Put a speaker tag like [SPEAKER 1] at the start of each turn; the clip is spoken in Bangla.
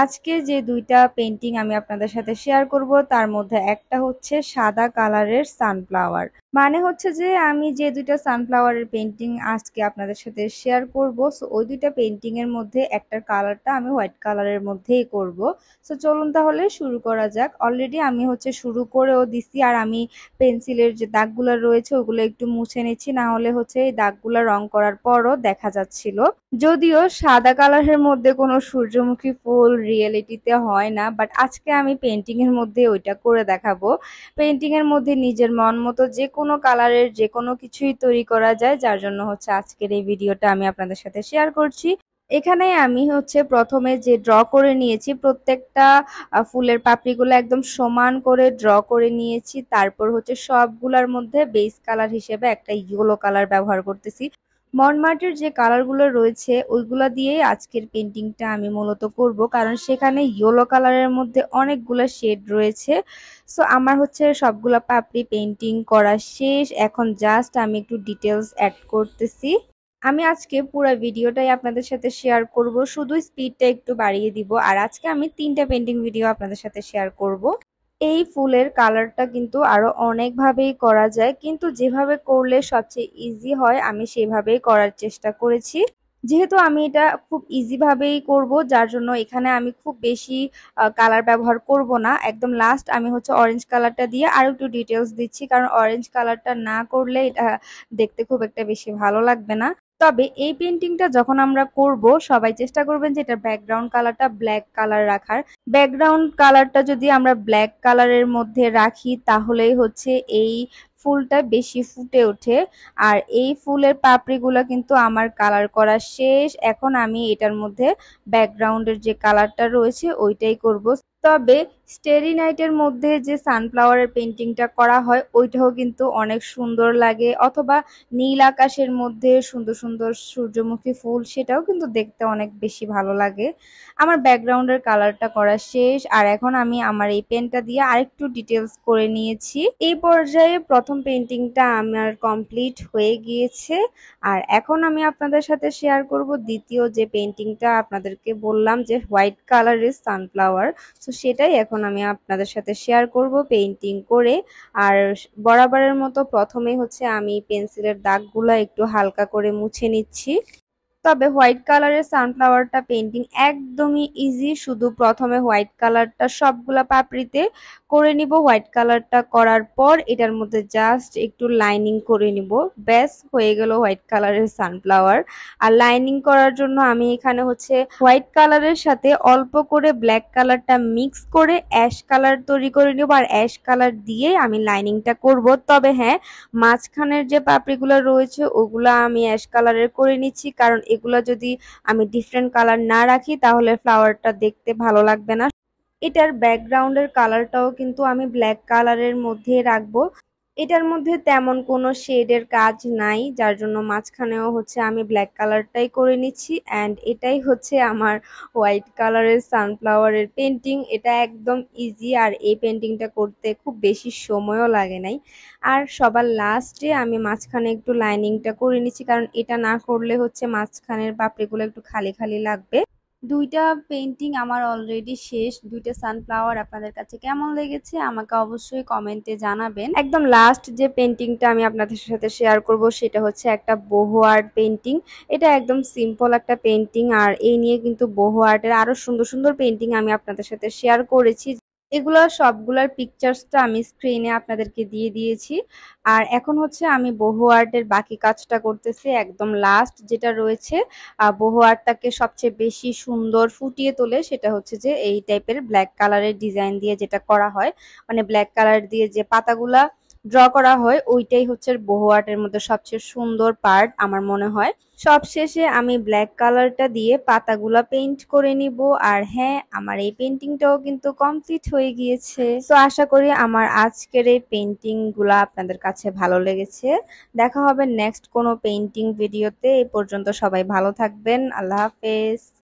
[SPEAKER 1] আজকে যে দুইটা পেন্টিং আমি আপনাদের সাথে শেয়ার করব তার মধ্যে একটা হচ্ছে সাদা কালারের সানফ্লাওয়ার। মানে হচ্ছে যে আমি যে দুইটা সানফ্লাওয়ারের পেন্টিং আজকে আপনাদের সাথে শেয়ার করব, সো ওই দুইটা পেন্টিং এর মধ্যে একটার কালারটা আমি হোয়াইট কালারের মধ্যেই করব। সো চলুন তাহলে শুরু করা যাক। অলরেডি আমি হচ্ছে শুরু করেও দিছি, আর আমি পেন্সিলের যে দাগগুলো রয়েছে ওগুলো একটু মুছে নিচ্ছি, না হলে হচ্ছে এই দাগগুলো রং করার পরও দেখা যাচ্ছিল। যদিও সাদা কালারের মধ্যে কোনো সূর্যমুখী ফুল রিয়েলিটিতে হয় না, বাট আজকে আমি পেন্টিং এর মধ্যে ওইটা করে দেখাবো। পেন্টিং এর মধ্যে নিজের মন মতো যে কোনো কালারের যে কোনো কিছুই তৈরি করা যায়, যার জন্য হচ্ছে আজকের এই ভিডিওটা আমি আপনাদের সাথে শেয়ার করছি। এখানে আমি হচ্ছে প্রথমে যে ড্র করে নিয়েছি, প্রত্যেকটা ফুলের পাপড়িগুলো একদম সমান করে ড্র করে নিয়েছি। তারপর হচ্ছে সবগুলোর মধ্যে বেস কালার হিসেবে একটা ইয়েলো কালার ব্যবহার করতেছি। মনমার্টের যে কালারগুলো রয়েছে ওইগুলা দিয়েই আজকের পেন্টিংটা আমি মূলত করব, কারণ সেখানে ইয়েলো কালারের মধ্যে অনেকগুলো শেড রয়েছে। সো আমার হচ্ছে সবগুলা পাপড়ি পেন্টিং করা শেষ, এখন জাস্ট আমি একটু ডিটেলস অ্যাড করতেছি। আমি আজকে পুরো ভিডিওটাই আপনাদের সাথে শেয়ার করব, শুধু স্পিডটা একটু বাড়িয়ে দিব। আর আজকে আমি 3টা পেন্টিং ভিডিও আপনাদের সাথে শেয়ার করব। এই ফুলের কালারটা কিন্তু আরো অনেকভাবেই করা যায়, কিন্তু যেভাবে করলে সবচেয়ে ইজি হয় আমি সেভাবেই করার চেষ্টা করেছি। যেহেতু আমি এটা খুব ইজি ভাবেই করব, যার জন্য এখানে আমি খুব বেশি কালার ব্যবহার করব না। একদম লাস্ট আমি হচ্ছে অরেঞ্জ কালারটা দিয়ে আরো একটু ডিটেলস দিচ্ছি, কারণ অরেঞ্জ কালারটা না করলে এটা দেখতে খুব একটা বেশি ভালো লাগবে না। তবে এই পেন্টিংটা যখন আমরা করব, সবাই চেষ্টা করবেন যে এটা ব্যাকগ্রাউন্ড কালারটা ব্ল্যাক কালার রাখার। ব্যাকগ্রাউন্ড কালারটা যদি আমরা ব্ল্যাক কালারের মধ্যে রাখি তাহলেই হচ্ছে এই ফুলটা বেশি ফুটে ওঠে। আর এই ফুলের পাপড়িগুলো কিন্তু আমার কালার করা শেষ, এখন আমি এটার মধ্যে ব্যাকগ্রাউন্ডের যে কালারটা রয়েছে ওইটাই করব। তবে স্টেরি নাইটের মধ্যে যে সানফ্লাওয়ারের পেন্টিংটা করা হয় ওইটাও কিন্তু অনেক সুন্দর লাগে, অথবা নীল আকাশের মধ্যে সুন্দর সুন্দর সূর্যমুখী ফুল, সেটাও কিন্তু দেখতে অনেক বেশি ভালো লাগে। আমার ব্যাকগ্রাউন্ডের কালারটা করা শেষ, আর এখন আমি আমার এই পেনটা দিয়ে আরেকটু ডিটেলস করে নিয়েছি। এই পর্যায়ে প্রথম পেন্টিংটা আমার কমপ্লিট হয়ে গিয়েছে। আর এখন আমি আপনাদের সাথে শেয়ার করব দ্বিতীয় যে পেন্টিংটা আপনাদেরকে বললাম যে হোয়াইট কালারের সানফ্লাওয়ার। তো সেটাই এখন আমি আপনাদের সাথে শেয়ার করব পেইন্টিং করে। আর বরাবরের মতো প্রথমেই হচ্ছে আমি পেন্সিলের দাগগুলো একটু হালকা করে মুছে নিচ্ছি। তবে হোয়াইট কালারের সানফ্লাওয়ারটা পেন্টিং একদমই ইজি, শুধু প্রথমে হোয়াইট কালারটা সবগুলা পাপড়িতে করে নিব। হোয়াইট কালারটা করার পর এটার মধ্যে জাস্ট একটু লাইনিং করে নিব, ব্যাস হয়ে গেল হোয়াইট কালারের সানফ্লাওয়ার। আর লাইনিং করার জন্য আমি এখানে হচ্ছে হোয়াইট কালারের সাথে অল্প করে ব্ল্যাক কালারটা মিক্স করে অ্যাশ কালার তৈরি করে নিব, আর অ্যাশ কালার দিয়ে আমি লাইনিংটা করব। তবে হ্যাঁ, মাঝখানের যে পাপড়িগুলো রয়েছে ওগুলো আমি অ্যাশ কালারের করে নিচ্ছি, কারণ এগুলো যদি আমি ডিফারেন্ট কালার না রাখি তাহলে ফ্লাওয়ারটা দেখতে ভালো লাগবে না। এটার ব্যাকগ্রাউন্ডের কালারটাও কিন্তু আমি ব্ল্যাক কালারের মধ্যে রাখবো। এটার মধ্যে তেমন কোনো শেডের কাজ নাই, যার জন্য মাঝখানেও হচ্ছে আমি ব্ল্যাক কালারটাই করে নিচ্ছি। অ্যান্ড এটাই হচ্ছে আমার হোয়াইট কালারের সানফ্লাওয়ারের পেন্টিং। এটা একদম ইজি, আর এই পেন্টিংটা করতে খুব বেশি সময়ও লাগে নাই। আর সবার লাস্টে আমি মাঝখানে একটু লাইনিংটা করে নিচ্ছি, কারণ এটা না করলে হচ্ছে মাঝখানের পাপড়িগুলো একটু খালি খালি লাগবে। দুইটা পেন্টিং আমার অলরেডি শেষ। দুইটা সানফ্লাওয়ার আপনাদের কাছে কেমন লেগেছে আমাকে অবশ্যই কমেন্টে জানাবেন। একদম লাস্ট যে পেন্টিংটা আমি আপনাদের সাথে শেয়ার করব সেটা হচ্ছে একটা বহু আর্ট পেন্টিং। এটা একদম সিম্পল একটা পেন্টিং, আর এই নিয়ে কিন্তু বহু আর্টের আরো সুন্দর সুন্দর পেন্টিং আমি আপনাদের সাথে শেয়ার করেছি। এগুলা সবগুলার পিকচার্সটা আমি স্ক্রিনে আপনাদেরকে দিয়ে দিয়েছি। আর এখন হচ্ছে আমি বহু আর্টের বাকি কাজটা করতেছি। একদম লাস্ট যেটা রয়েছে, বহু আর্টটাকে সবচেয়ে বেশি সুন্দর ফুটিয়ে তোলে সেটা হচ্ছে যে এই টাইপের ব্ল্যাক কালারের ডিজাইন দিয়ে যেটা করা হয়, মানে ব্ল্যাক কালার দিয়ে যে পাতাগুলা ড্র করা হয় ওইটাই হচ্ছে বহু আর্টের মধ্যে সবচেয়ে সুন্দর পার্ট আমার মনে হয়। সবশেষে আমি ব্ল্যাক কালারটা দিয়ে পাতাগুলা পেইন্ট করে নিব। আর হ্যাঁ, আমার এই পেন্টিংটাও কিন্তু কমপ্লিট হয়ে গিয়েছে। তো আশা করি আমার আজকের এই পেন্টিং গুলা আপনাদের কাছে ভালো লেগেছে। দেখা হবে নেক্সট কোনো পেন্টিং ভিডিওতে। এই পর্যন্ত সবাই ভালো থাকবেন। আল্লাহ হাফেজ।